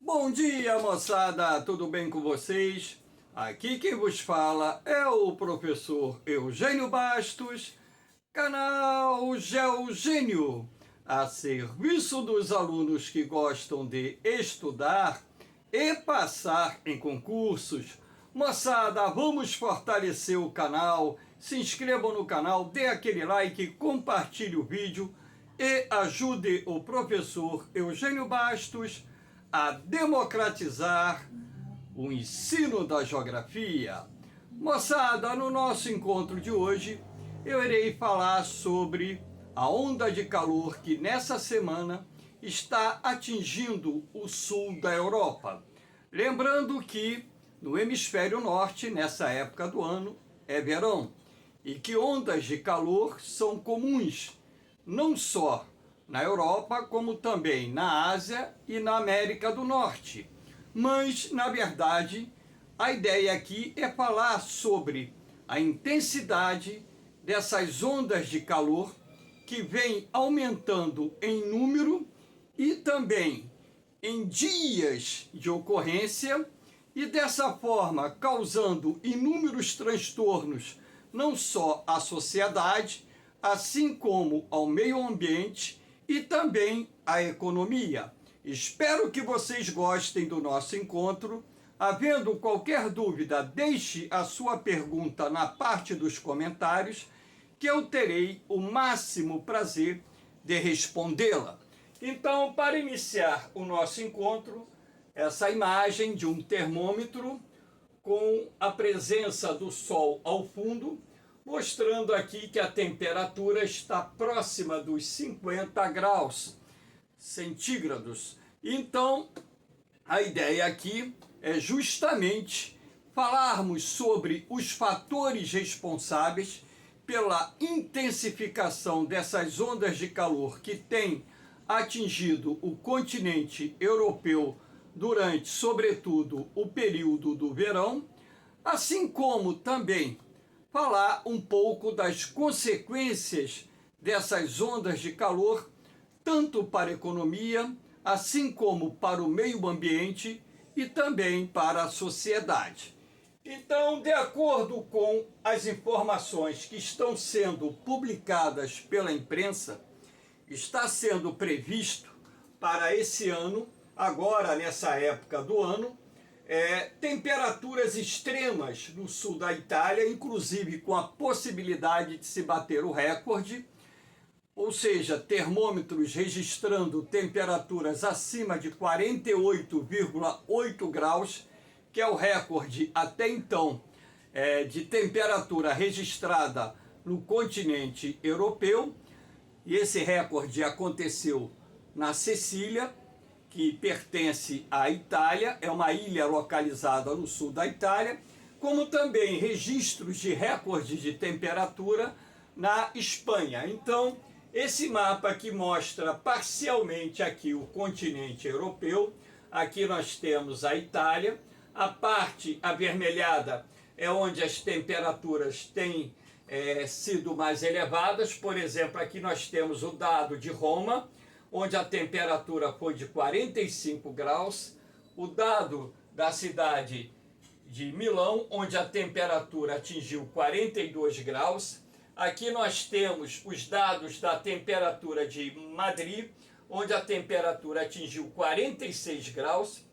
Bom dia, moçada! Tudo bem com vocês? Aqui quem vos fala é o professor Eugênio Bastos, canal Geogênio, a serviço dos alunos que gostam de estudar e passar em concursos. Moçada, vamos fortalecer o canal, se inscrevam no canal, dê aquele like, compartilhe o vídeo e ajude o professor Eugênio Bastos a democratizar o ensino da geografia. Moçada, no nosso encontro de hoje, eu irei falar sobre a onda de calor que nessa semana está atingindo o sul da Europa. Lembrando que no hemisfério norte, nessa época do ano, é verão, e que ondas de calor são comuns, não só na Europa, como também na Ásia e na América do Norte. Mas, na verdade, a ideia aqui é falar sobre a intensidade dessas ondas de calor que vem aumentando em número e também em dias de ocorrência e dessa forma causando inúmeros transtornos não só à sociedade, assim como ao meio ambiente e também à economia. Espero que vocês gostem do nosso encontro. Havendo qualquer dúvida, deixe a sua pergunta na parte dos comentários, que eu terei o máximo prazer de respondê-la. Então, para iniciar o nosso encontro, essa imagem de um termômetro com a presença do sol ao fundo, mostrando aqui que a temperatura está próxima dos 50 graus centígrados. Então, a ideia aqui é justamente falarmos sobre os fatores responsáveis pela intensificação dessas ondas de calor que têm atingido o continente europeu durante, sobretudo, o período do verão, assim como também falar um pouco das consequências dessas ondas de calor, tanto para a economia, assim como para o meio ambiente e também para a sociedade. Então, de acordo com as informações que estão sendo publicadas pela imprensa, está sendo previsto para esse ano, agora nessa época do ano, temperaturas extremas no sul da Itália, inclusive com a possibilidade de se bater o recorde, ou seja, termômetros registrando temperaturas acima de 48,8 graus, que é o recorde até então de temperatura registrada no continente europeu. E esse recorde aconteceu na Sicília, que pertence à Itália, é uma ilha localizada no sul da Itália, como também registros de recordes de temperatura na Espanha. Então, esse mapa aqui mostra parcialmente aqui o continente europeu. Aqui nós temos a Itália. A parte avermelhada é onde as temperaturas têm sido mais elevadas. Por exemplo, aqui nós temos o dado de Roma, onde a temperatura foi de 45 graus, o dado da cidade de Milão, onde a temperatura atingiu 42 graus. Aqui nós temos os dados da temperatura de Madrid, onde a temperatura atingiu 46 graus.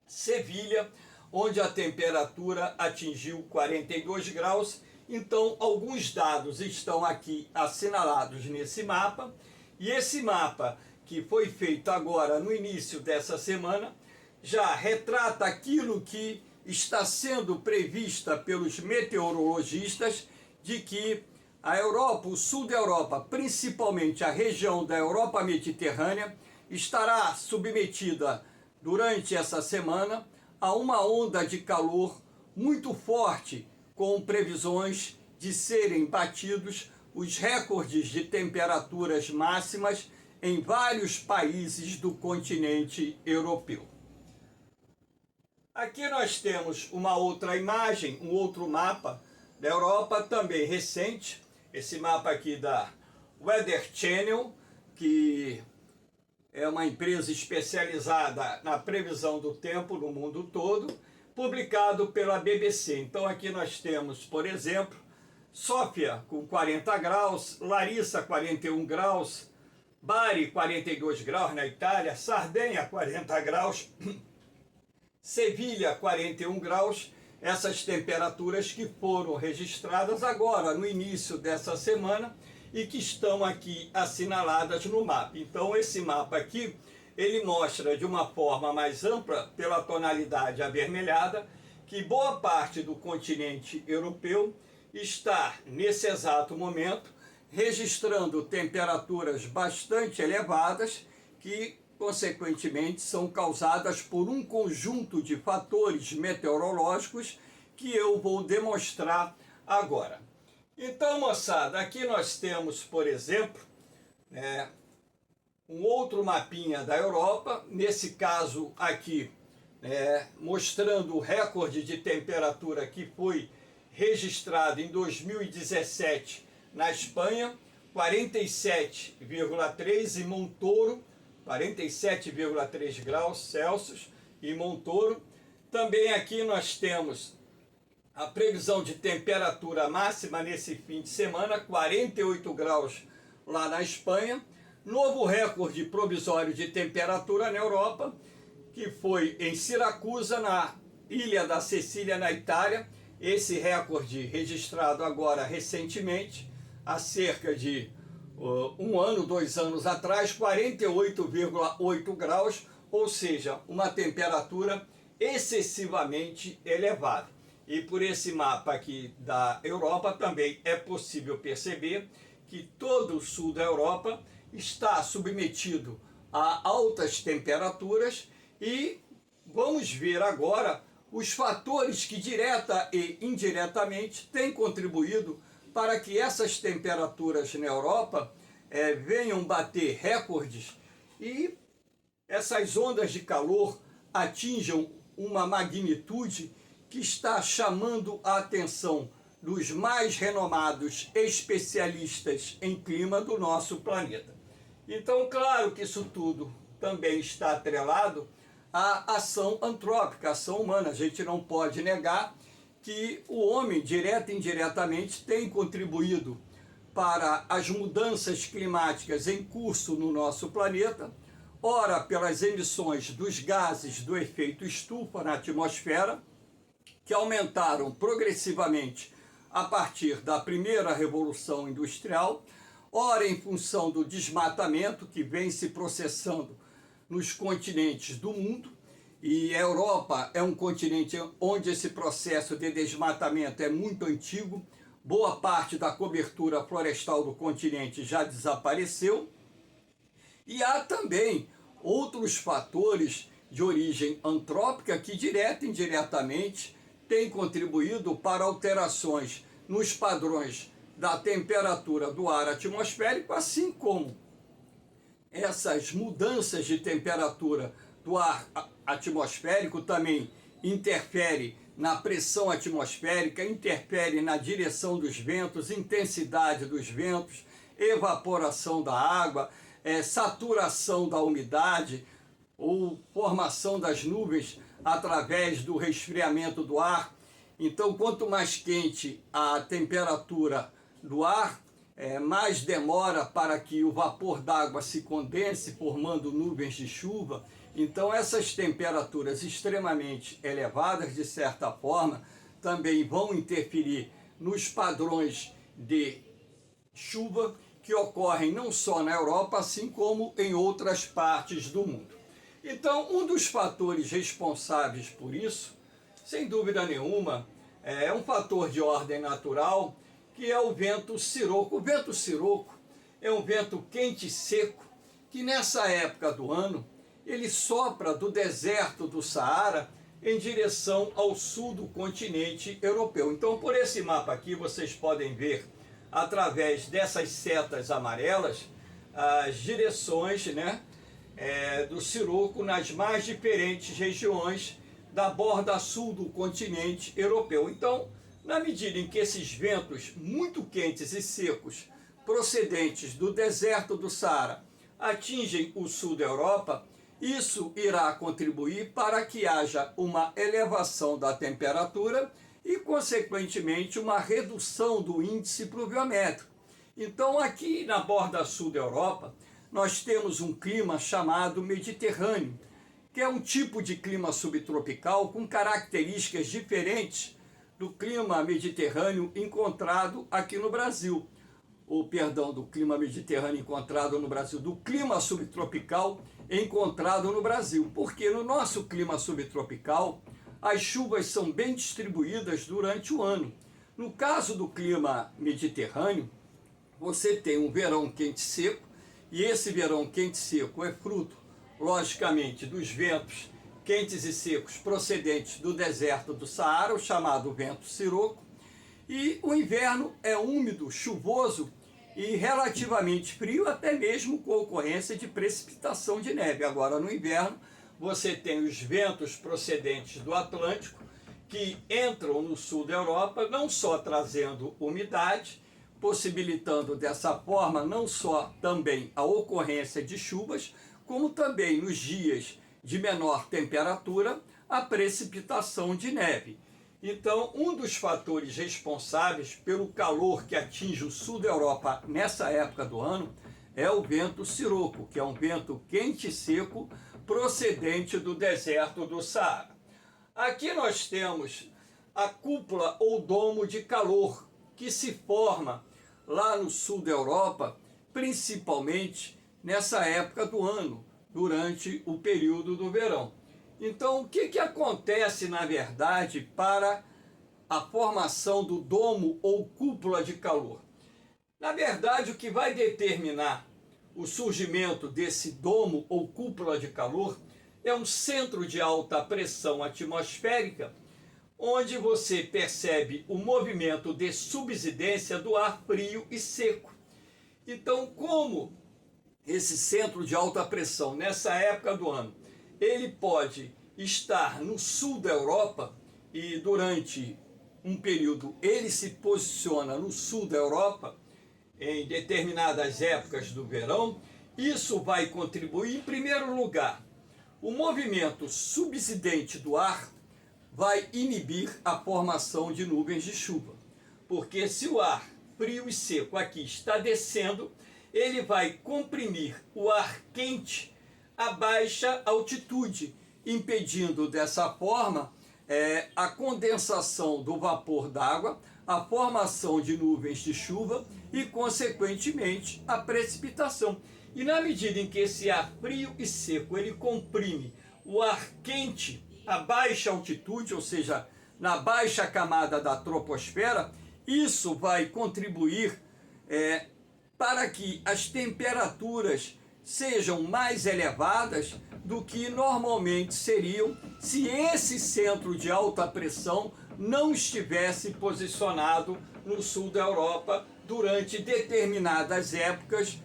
Sevilha, onde a temperatura atingiu 42 graus. Então, alguns dados estão aqui assinalados nesse mapa. E esse mapa, que foi feito agora no início dessa semana, já retrata aquilo que está sendo prevista pelos meteorologistas, de que a Europa, o sul da Europa, principalmente a região da Europa Mediterrânea, estará submetida durante essa semana a uma onda de calor muito forte, com previsões de serem batidos os recordes de temperaturas máximas em vários países do continente europeu. Aqui nós temos uma outra imagem, um outro mapa da Europa, também recente. Esse mapa aqui da Weather Channel, que é é uma empresa especializada na previsão do tempo no mundo todo, publicado pela BBC. Então aqui nós temos, por exemplo, Sófia com 40 graus, Larissa 41 graus, Bari 42 graus na Itália, Sardenha 40 graus, Sevilha 41 graus, essas temperaturas que foram registradas agora no início dessa semana e que estão aqui assinaladas no mapa. Então esse mapa aqui, ele mostra de uma forma mais ampla, pela tonalidade avermelhada, que boa parte do continente europeu está, nesse exato momento, registrando temperaturas bastante elevadas que, consequentemente, são causadas por um conjunto de fatores meteorológicos que eu vou demonstrar agora. Então, moçada, aqui nós temos, por exemplo, um outro mapinha da Europa, nesse caso aqui, mostrando o recorde de temperatura que foi registrado em 2017 na Espanha, 47,3 em Montoro, 47,3 graus Celsius em Montoro. Também aqui nós temos a previsão de temperatura máxima nesse fim de semana, 48 graus lá na Espanha. Novo recorde provisório de temperatura na Europa, que foi em Siracusa, na Ilha da Sicília, na Itália. Esse recorde registrado agora recentemente, há cerca de 2 anos atrás, 48,8 graus, ou seja, uma temperatura excessivamente elevada. E por esse mapa aqui da Europa também é possível perceber que todo o sul da Europa está submetido a altas temperaturas e vamos ver agora os fatores que direta e indiretamente têm contribuído para que essas temperaturas na Europa venham bater recordes e essas ondas de calor atinjam uma magnitude que está chamando a atenção dos mais renomados especialistas em clima do nosso planeta. Então, claro que isso tudo também está atrelado à ação antrópica, à ação humana. A gente não pode negar que o homem, direta e indiretamente, tem contribuído para as mudanças climáticas em curso no nosso planeta, ora pelas emissões dos gases do efeito estufa na atmosfera, que aumentaram progressivamente a partir da primeira revolução industrial, ora em função do desmatamento que vem se processando nos continentes do mundo, e a Europa é um continente onde esse processo de desmatamento é muito antigo, boa parte da cobertura florestal do continente já desapareceu, e há também outros fatores de origem antrópica que direta e indiretamente têm contribuído para alterações nos padrões da temperatura do ar atmosférico, assim como essas mudanças de temperatura do ar atmosférico também interfere na pressão atmosférica, interfere na direção dos ventos, intensidade dos ventos, evaporação da água, saturação da umidade ou formação das nuvens através do resfriamento do ar. Então, quanto mais quente a temperatura do ar, mais demora para que o vapor d'água se condense, formando nuvens de chuva. Então, essas temperaturas extremamente elevadas, de certa forma, também vão interferir nos padrões de chuva que ocorrem não só na Europa, assim como em outras partes do mundo. Então, um dos fatores responsáveis por isso, sem dúvida nenhuma, é um fator de ordem natural, que é o vento siroco. O vento siroco é um vento quente e seco, que nessa época do ano, ele sopra do deserto do Saara em direção ao sul do continente europeu. Então, por esse mapa aqui, vocês podem ver, através dessas setas amarelas, as direções, do siroco nas mais diferentes regiões da borda sul do continente europeu. Então, na medida em que esses ventos muito quentes e secos, procedentes do deserto do Saara, atingem o sul da Europa, isso irá contribuir para que haja uma elevação da temperatura e, consequentemente, uma redução do índice pluviométrico. Então, aqui na borda sul da Europa, nós temos um clima chamado Mediterrâneo, que é um tipo de clima subtropical com características diferentes do clima mediterrâneo encontrado aqui no Brasil. Do clima mediterrâneo encontrado no Brasil, do clima subtropical encontrado no Brasil. Porque no nosso clima subtropical, as chuvas são bem distribuídas durante o ano. No caso do clima mediterrâneo, você tem um verão quente e seco, e esse verão quente e seco é fruto, logicamente, dos ventos quentes e secos procedentes do deserto do Saara, o chamado vento siroco, e o inverno é úmido, chuvoso e relativamente frio, até mesmo com ocorrência de precipitação de neve. Agora, no inverno, você tem os ventos procedentes do Atlântico, que entram no sul da Europa, não só trazendo umidade, possibilitando dessa forma não só também a ocorrência de chuvas, como também nos dias de menor temperatura, a precipitação de neve. Então, um dos fatores responsáveis pelo calor que atinge o sul da Europa nessa época do ano é o vento siroco, que é um vento quente e seco procedente do deserto do Saara. Aqui nós temos a cúpula ou domo de calor, que se forma lá no sul da Europa, principalmente nessa época do ano, durante o período do verão. Então, o que acontece, na verdade, para a formação do domo ou cúpula de calor? Na verdade, o que vai determinar o surgimento desse domo ou cúpula de calor é um centro de alta pressão atmosférica, onde você percebe o movimento de subsidência do ar frio e seco. Então, como esse centro de alta pressão, nessa época do ano, ele pode estar no sul da Europa e durante um período ele se posiciona no sul da Europa, em determinadas épocas do verão, isso vai contribuir, em primeiro lugar, o movimento subsidente do ar vai inibir a formação de nuvens de chuva. Porque se o ar frio e seco aqui está descendo, ele vai comprimir o ar quente a baixa altitude, impedindo dessa forma a condensação do vapor d'água, a formação de nuvens de chuva e, consequentemente, a precipitação. E na medida em que esse ar frio e seco ele comprime o ar quente a baixa altitude, ou seja, na baixa camada da troposfera, isso vai contribuir para que as temperaturas sejam mais elevadas do que normalmente seriam se esse centro de alta pressão não estivesse posicionado no sul da Europa durante determinadas épocas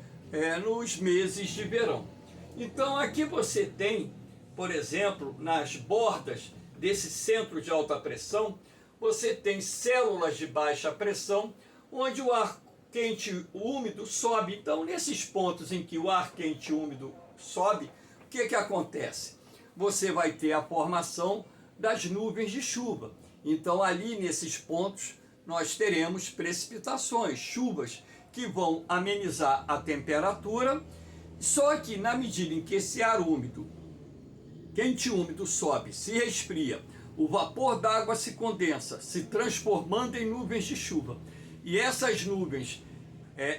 nos meses de verão. Então aqui você tem, por exemplo, nas bordas desse centro de alta pressão, você tem células de baixa pressão, onde o ar quente úmido sobe. Então, nesses pontos em que o ar quente úmido sobe, o que acontece? Você vai ter a formação das nuvens de chuva. Então, ali nesses pontos, nós teremos precipitações, chuvas, que vão amenizar a temperatura. Só que, na medida em que esse ar úmido, quente e úmido, sobe, se resfria, o vapor d'água se condensa, se transformando em nuvens de chuva. E essas nuvens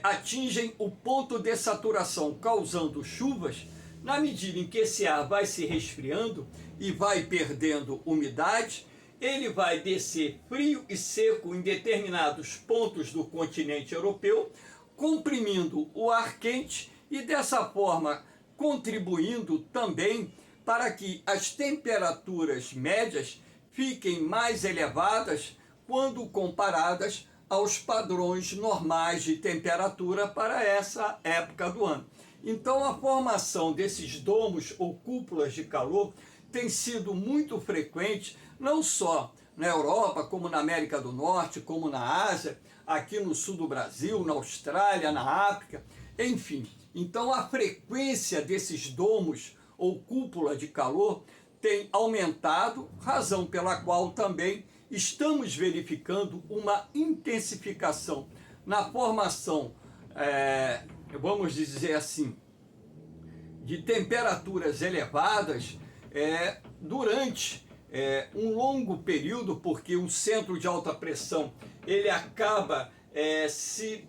atingem o ponto de saturação, causando chuvas. Na medida em que esse ar vai se resfriando e vai perdendo umidade, ele vai descer frio e seco em determinados pontos do continente europeu, comprimindo o ar quente e dessa forma contribuindo também para que as temperaturas médias fiquem mais elevadas quando comparadas aos padrões normais de temperatura para essa época do ano. Então, a formação desses domos ou cúpulas de calor tem sido muito frequente, não só na Europa, como na América do Norte, como na Ásia, aqui no sul do Brasil, na Austrália, na África, enfim. Então a frequência desses domos ou cúpula de calor tem aumentado, razão pela qual também estamos verificando uma intensificação na formação, vamos dizer assim, de temperaturas elevadas durante um longo período, porque o centro de alta pressão ele acaba se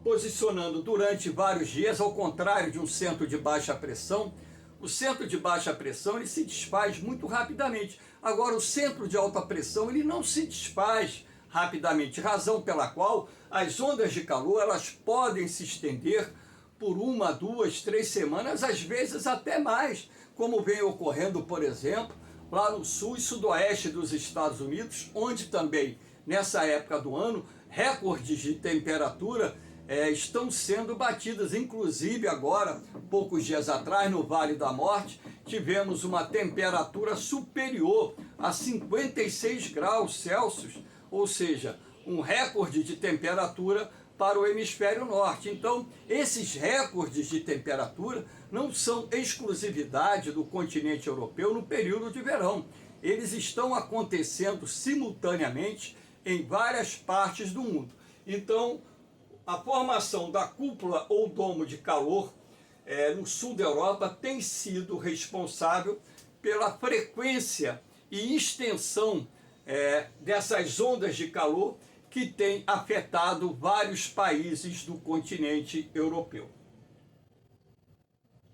posicionando durante vários dias, ao contrário de um centro de baixa pressão. O centro de baixa pressão ele se desfaz muito rapidamente. Agora, o centro de alta pressão ele não se desfaz rapidamente, razão pela qual as ondas de calor elas podem se estender por 1, 2, 3 semanas, às vezes até mais, como vem ocorrendo, por exemplo, lá no sul e sudoeste dos Estados Unidos, onde também, nessa época do ano, recordes de temperatura estão sendo batidas. Inclusive agora, poucos dias atrás, no Vale da Morte, tivemos uma temperatura superior a 56 graus Celsius, ou seja, um recorde de temperatura para o hemisfério norte. Então, esses recordes de temperatura não são exclusividade do continente europeu no período de verão. Eles estão acontecendo simultaneamente em várias partes do mundo. Então, a formação da cúpula ou domo de calor no sul da Europa tem sido responsável pela frequência e extensão dessas ondas de calor que tem afetado vários países do continente europeu.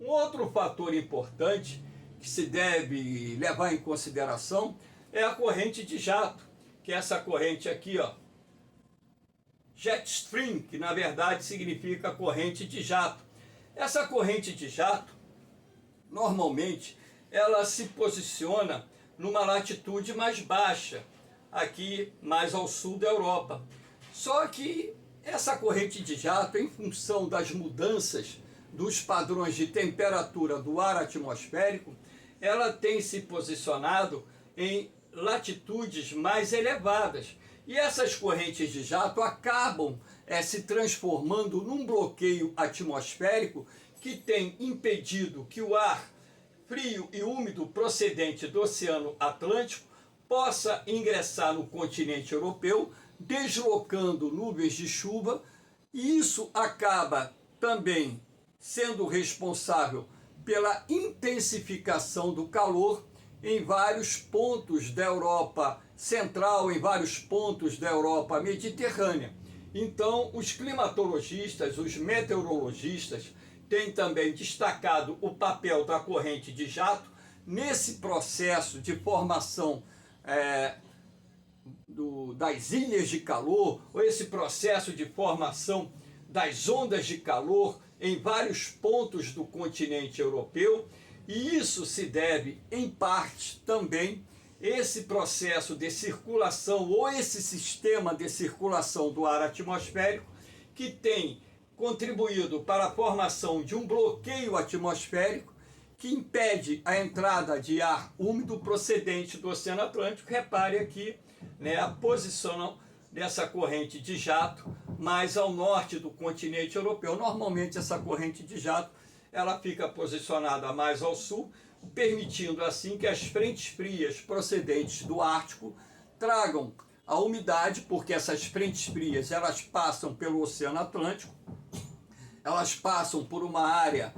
Um outro fator importante que se deve levar em consideração é a corrente de jato, que é essa corrente aqui, ó, jet stream, que na verdade significa corrente de jato. Essa corrente de jato, normalmente, ela se posiciona numa latitude mais baixa, aqui mais ao sul da Europa. Só que essa corrente de jato, em função das mudanças dos padrões de temperatura do ar atmosférico, ela tem se posicionado em latitudes mais elevadas. E essas correntes de jato acabam se transformando num bloqueio atmosférico que tem impedido que o ar frio e úmido procedente do Oceano Atlântico possa ingressar no continente europeu, deslocando nuvens de chuva, e isso acaba também sendo responsável pela intensificação do calor em vários pontos da Europa Central, em vários pontos da Europa Mediterrânea. Então, os climatologistas, os meteorologistas, têm também destacado o papel da corrente de jato nesse processo de formação das ilhas de calor, ou esse processo de formação das ondas de calor em vários pontos do continente europeu. E isso se deve, em parte, também esse processo de circulação ou esse sistema de circulação do ar atmosférico que tem contribuído para a formação de um bloqueio atmosférico que impede a entrada de ar úmido procedente do Oceano Atlântico. Repare aqui a posição dessa corrente de jato mais ao norte do continente europeu. Normalmente essa corrente de jato ela fica posicionada mais ao sul, permitindo assim que as frentes frias procedentes do Ártico tragam a umidade, porque essas frentes frias elas passam pelo Oceano Atlântico, elas passam por uma área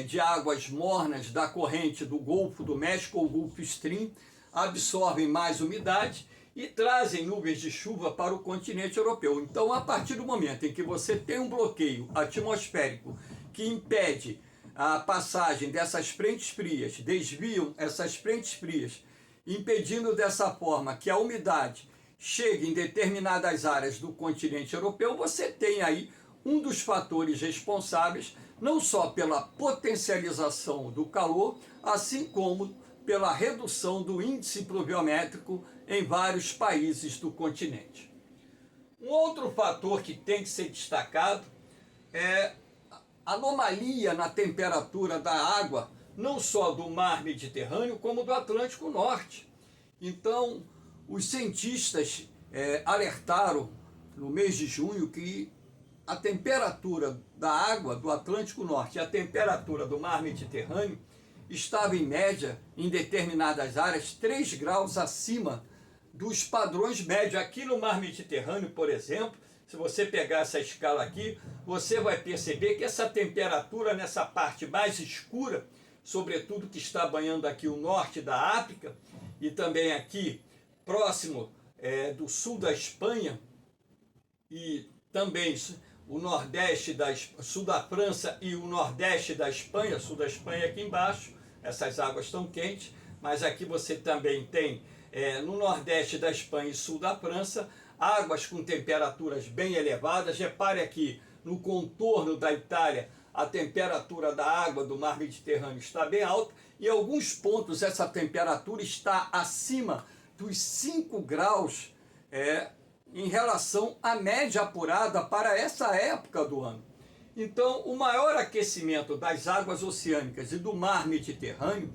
de águas mornas da corrente do Golfo do México, ou Gulf Stream, absorvem mais umidade e trazem nuvens de chuva para o continente europeu. Então, a partir do momento em que você tem um bloqueio atmosférico que impede a passagem dessas frentes frias, desviam essas frentes frias, impedindo dessa forma que a umidade chegue em determinadas áreas do continente europeu, você tem aí um dos fatores responsáveis não só pela potencialização do calor, assim como pela redução do índice pluviométrico em vários países do continente. Um outro fator que tem que ser destacado é a anomalia na temperatura da água, não só do mar Mediterrâneo, como do Atlântico Norte. Então, os cientistas alertaram no mês de junho que a temperatura da água do Atlântico Norte e a temperatura do mar Mediterrâneo estava em média, em determinadas áreas, 3 graus acima dos padrões médios. Aqui no mar Mediterrâneo, por exemplo, se você pegar essa escala aqui, você vai perceber que essa temperatura nessa parte mais escura, sobretudo que está banhando aqui o norte da África e também aqui próximo do sul da Espanha e também o nordeste sul da França e o nordeste da Espanha, sul da Espanha aqui embaixo, essas águas estão quentes, mas aqui você também tem no nordeste da Espanha e sul da França, águas com temperaturas bem elevadas. Repare aqui no contorno da Itália, a temperatura da água do mar Mediterrâneo está bem alta e em alguns pontos essa temperatura está acima dos 5 graus em relação à média apurada para essa época do ano. Então, o maior aquecimento das águas oceânicas e do mar Mediterrâneo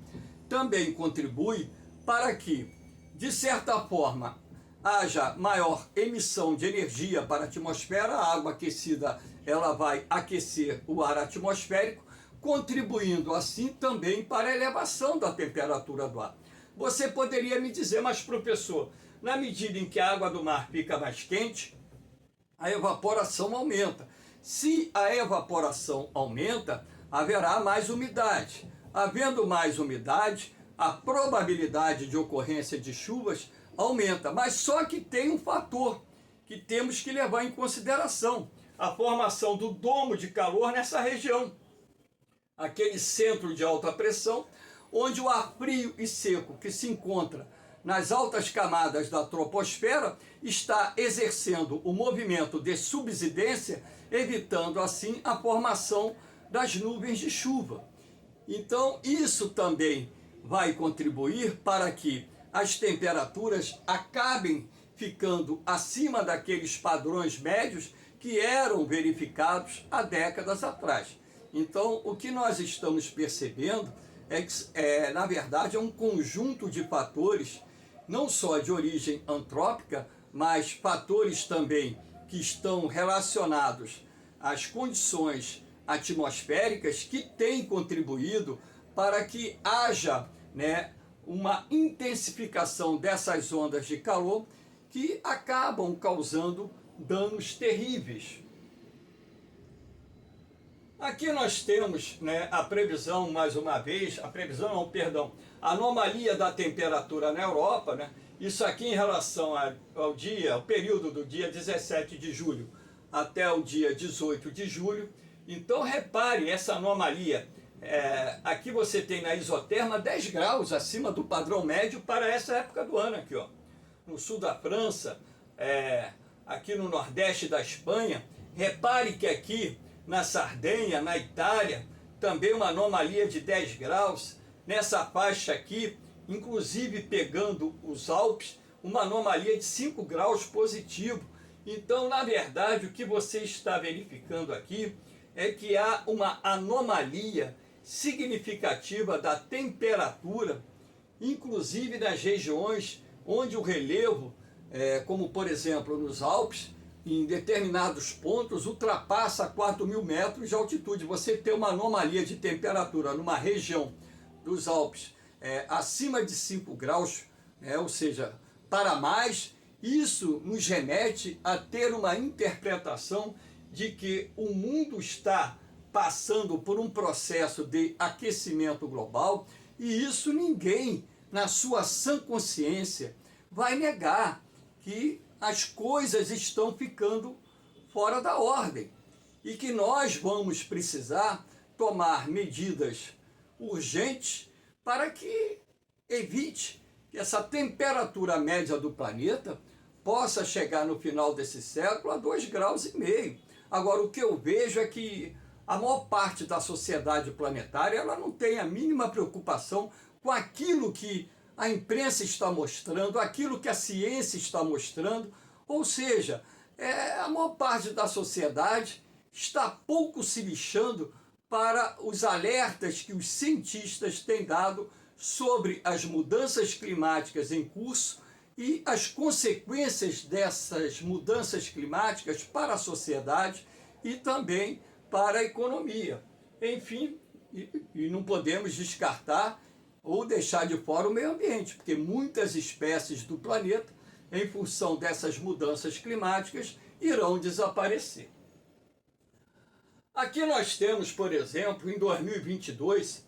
também contribui para que, de certa forma, haja maior emissão de energia para a atmosfera. A água aquecida ela vai aquecer o ar atmosférico, contribuindo assim também para a elevação da temperatura do ar. Você poderia me dizer, mas professor, na medida em que a água do mar fica mais quente, a evaporação aumenta. Se a evaporação aumenta, haverá mais umidade. Havendo mais umidade, a probabilidade de ocorrência de chuvas aumenta. Mas só que tem um fator que temos que levar em consideração: a formação do domo de calor nessa região, aquele centro de alta pressão, onde o ar frio e seco que se encontra nas altas camadas da troposfera está exercendo o movimento de subsidência, evitando assim a formação das nuvens de chuva. Então isso também vai contribuir para que as temperaturas acabem ficando acima daqueles padrões médios que eram verificados há décadas atrás. Então, o que nós estamos percebendo é que, na verdade, é um conjunto de fatores, não só de origem antrópica, mas fatores também que estão relacionados às condições atmosféricas que têm contribuído para que haja, uma intensificação dessas ondas de calor que acabam causando danos terríveis. Aqui nós temos a previsão, mais uma vez, a anomalia da temperatura na Europa, Isso aqui em relação ao período do dia 17 de julho até o dia 18 de julho. Então repare essa anomalia. Aqui você tem na isoterma 10 graus acima do padrão médio para essa época do ano aqui, ó. No sul da França, aqui no nordeste da Espanha. Repare que aqui na Sardenha, na Itália, também uma anomalia de 10 graus. Nessa faixa aqui, inclusive pegando os Alpes, uma anomalia de 5 graus positivo. Então, na verdade, o que você está verificando aqui é que há uma anomalia significativa da temperatura, inclusive nas regiões onde o relevo, como por exemplo nos Alpes, em determinados pontos ultrapassa 4.000 metros de altitude. Você tem uma anomalia de temperatura numa região dos Alpes acima de 5 graus, ou seja, para mais, isso nos remete a ter uma interpretação de que o mundo está passando por um processo de aquecimento global, e isso ninguém, na sua sã consciência, vai negar que as coisas estão ficando fora da ordem e que nós vamos precisar tomar medidas urgentes para que evite que essa temperatura média do planeta possa chegar no final desse século a 2,5 graus. Agora, o que eu vejo é que a maior parte da sociedade planetária ela não tem a mínima preocupação com aquilo que a imprensa está mostrando, aquilo que a ciência está mostrando, ou seja, a maior parte da sociedade está pouco se lixando para os alertas que os cientistas têm dado sobre as mudanças climáticas em curso e as consequências dessas mudanças climáticas para a sociedade e também para a economia. Enfim, e não podemos descartar ou deixar de fora o meio ambiente, porque muitas espécies do planeta, em função dessas mudanças climáticas, irão desaparecer. Aqui nós temos, por exemplo, em 2022,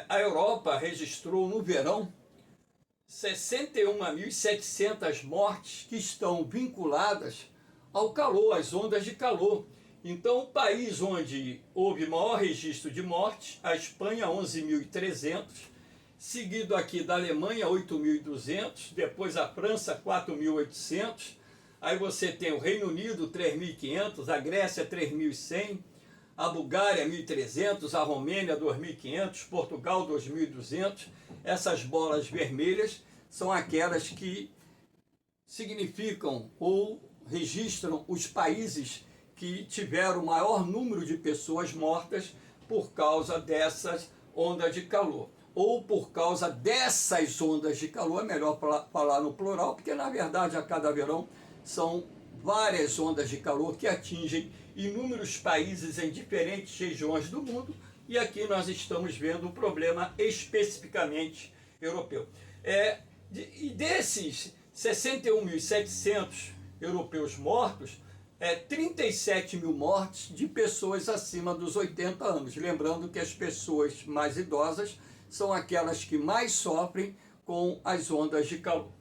a Europa registrou no verão 61.700 mortes que estão vinculadas ao calor, às ondas de calor. Então, o país onde houve maior registro de mortes, a Espanha, 11.300, seguido aqui da Alemanha, 8.200, depois a França, 4.800, aí você tem o Reino Unido, 3.500, a Grécia, 3.100, a Bulgária, 1.300, a Romênia, 2.500, Portugal, 2.200. Essas bolas vermelhas são aquelas que significam ou registram os países que tiveram o maior número de pessoas mortas por causa dessas ondas de calor. Ou por causa dessas ondas de calor, é melhor falar no plural, porque na verdade a cada verão são várias ondas de calor que atingem inúmeros países em diferentes regiões do mundo, e aqui nós estamos vendo o problema especificamente europeu. E desses 61.700 europeus mortos, 37 mil mortes de pessoas acima dos 80 anos. Lembrando que as pessoas mais idosas são aquelas que mais sofrem com as ondas de calor.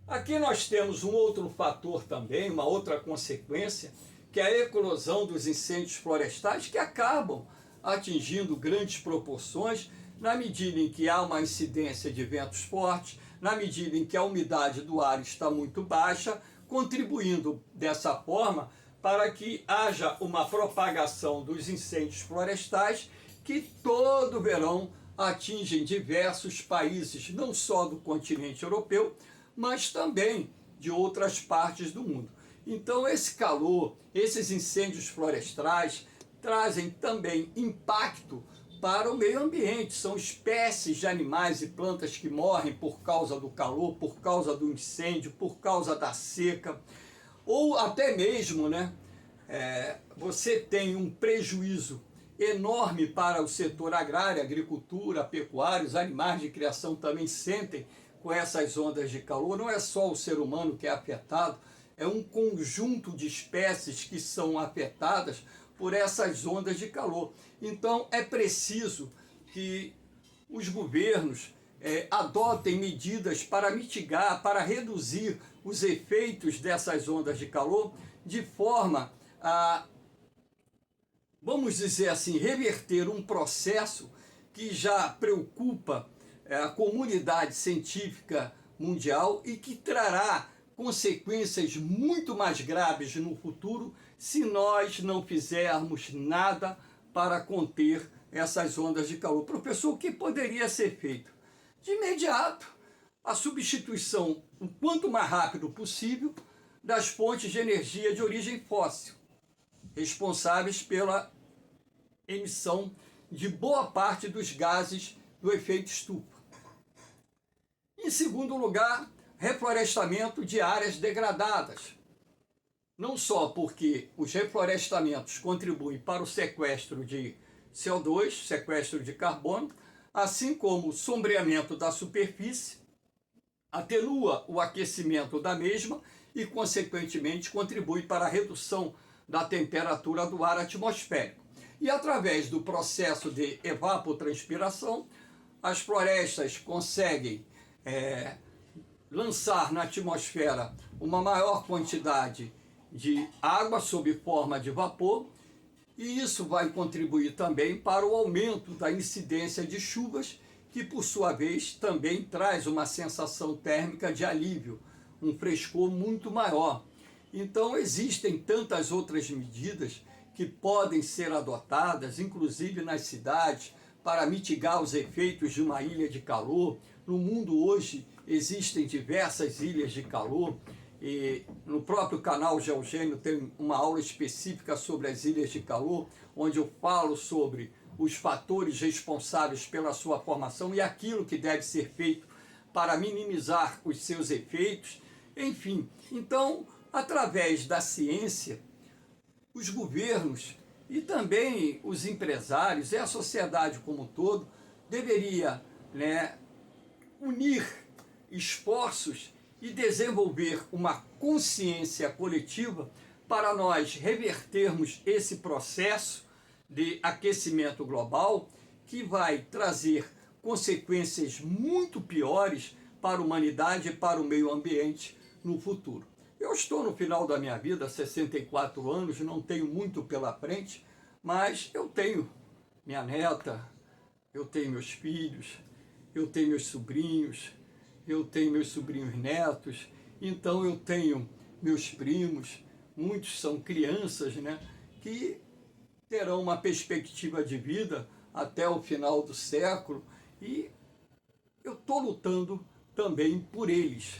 Aqui nós temos um outro fator também, uma outra consequência, que é a eclosão dos incêndios florestais, que acabam atingindo grandes proporções na medida em que há uma incidência de ventos fortes, na medida em que a umidade do ar está muito baixa, contribuindo dessa forma para que haja uma propagação dos incêndios florestais que todo verão atingem diversos países, não só do continente europeu, mas também de outras partes do mundo. Então esse calor, esses incêndios florestais trazem também impacto para o meio ambiente. São espécies de animais e plantas que morrem por causa do calor, por causa do incêndio, por causa da seca, ou até mesmo, você tem um prejuízo enorme para o setor agrário, agricultura, pecuária, os animais de criação também sentem com essas ondas de calor. Não é só o ser humano que é afetado, é um conjunto de espécies que são afetadas por essas ondas de calor. Então é preciso que os governos adotem medidas para mitigar, para reduzir os efeitos dessas ondas de calor, de forma a, vamos dizer assim, reverter um processo que já preocupa a comunidade científica mundial e que trará consequências muito mais graves no futuro se nós não fizermos nada para conter essas ondas de calor. Professor, o que poderia ser feito? De imediato, a substituição, o quanto mais rápido possível, das fontes de energia de origem fóssil, responsáveis pela emissão de boa parte dos gases do efeito estufa. Em segundo lugar, reflorestamento de áreas degradadas. Não só porque os reflorestamentos contribuem para o sequestro de CO2, sequestro de carbono, assim como o sombreamento da superfície, atenua o aquecimento da mesma e, consequentemente, contribui para a redução da temperatura do ar atmosférico. E através do processo de evapotranspiração, as florestas conseguem lançar na atmosfera uma maior quantidade de água sob forma de vapor, e isso vai contribuir também para o aumento da incidência de chuvas, que por sua vez também traz uma sensação térmica de alívio, um frescor muito maior. Então existem tantas outras medidas que podem ser adotadas, inclusive nas cidades, para mitigar os efeitos de uma ilha de calor. No mundo hoje existem diversas ilhas de calor, e no próprio canal Geogênio tem uma aula específica sobre as ilhas de calor, onde eu falo sobre os fatores responsáveis pela sua formação e aquilo que deve ser feito para minimizar os seus efeitos. Enfim, então, através da ciência, os governos e também os empresários e a sociedade como um todo deveria, né, unir esforços e desenvolver uma consciência coletiva para nós revertermos esse processo de aquecimento global que vai trazer consequências muito piores para a humanidade e para o meio ambiente no futuro. Eu estou no final da minha vida, 64 anos, não tenho muito pela frente, mas eu tenho minha neta, eu tenho meus filhos, eu tenho meus sobrinhos, eu tenho meus sobrinhos netos, então eu tenho meus primos, muitos são crianças, né, que terão uma perspectiva de vida até o final do século e eu estou lutando também por eles,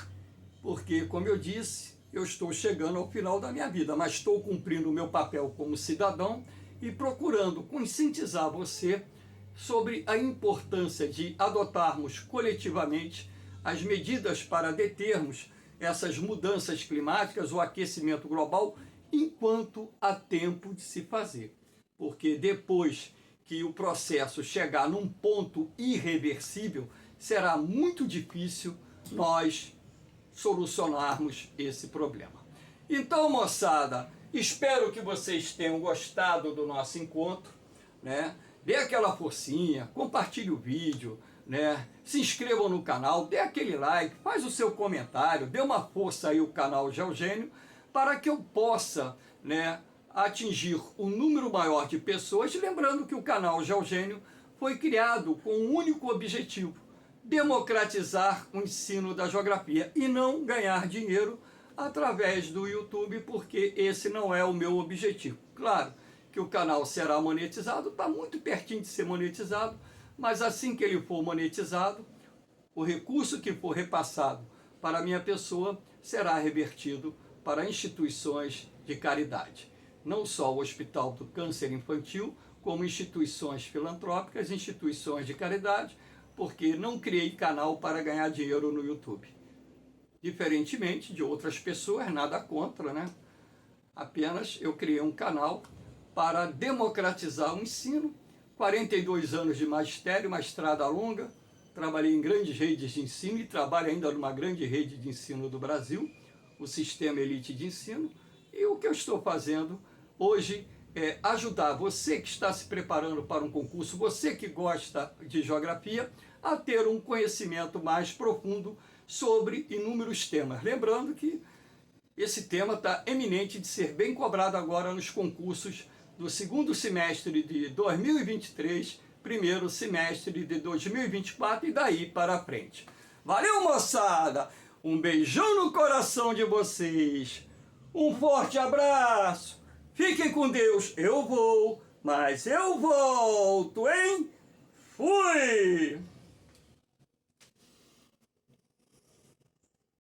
porque, como eu disse, eu estou chegando ao final da minha vida, mas estou cumprindo o meu papel como cidadão e procurando conscientizar você sobre a importância de adotarmos coletivamente as medidas para determos essas mudanças climáticas, o aquecimento global, enquanto há tempo de se fazer. Porque depois que o processo chegar num ponto irreversível, será muito difícil nós solucionarmos esse problema. Então, moçada, espero que vocês tenham gostado do nosso encontro, né? Dê aquela forcinha, compartilhe o vídeo, né? Se inscrevam no canal, dê aquele like, faz o seu comentário, dê uma força aí ao canal Geogênio para que eu possa, né, atingir um número maior de pessoas, lembrando que o canal Geogênio foi criado com um único objetivo: democratizar o ensino da geografia e não ganhar dinheiro através do YouTube, porque esse não é o meu objetivo. Claro que o canal será monetizado, está muito pertinho de ser monetizado, mas assim que ele for monetizado, o recurso que for repassado para a minha pessoa será revertido para instituições de caridade. Não só o Hospital do Câncer Infantil, como instituições filantrópicas, instituições de caridade, porque não criei canal para ganhar dinheiro no YouTube. Diferentemente de outras pessoas, nada contra, né? Apenas eu criei um canal para democratizar o ensino. 42 anos de magistério, uma estrada longa, trabalhei em grandes redes de ensino e trabalho ainda numa grande rede de ensino do Brasil, o Sistema Elite de Ensino, e o que eu estou fazendo hoje é ajudar você que está se preparando para um concurso, você que gosta de geografia, a ter um conhecimento mais profundo sobre inúmeros temas. Lembrando que esse tema está eminente de ser bem cobrado agora nos concursos do segundo semestre de 2023, primeiro semestre de 2024 e daí para frente. Valeu, moçada! Um beijão no coração de vocês! Um forte abraço! Fiquem com Deus! Eu vou, mas eu volto, hein? Fui!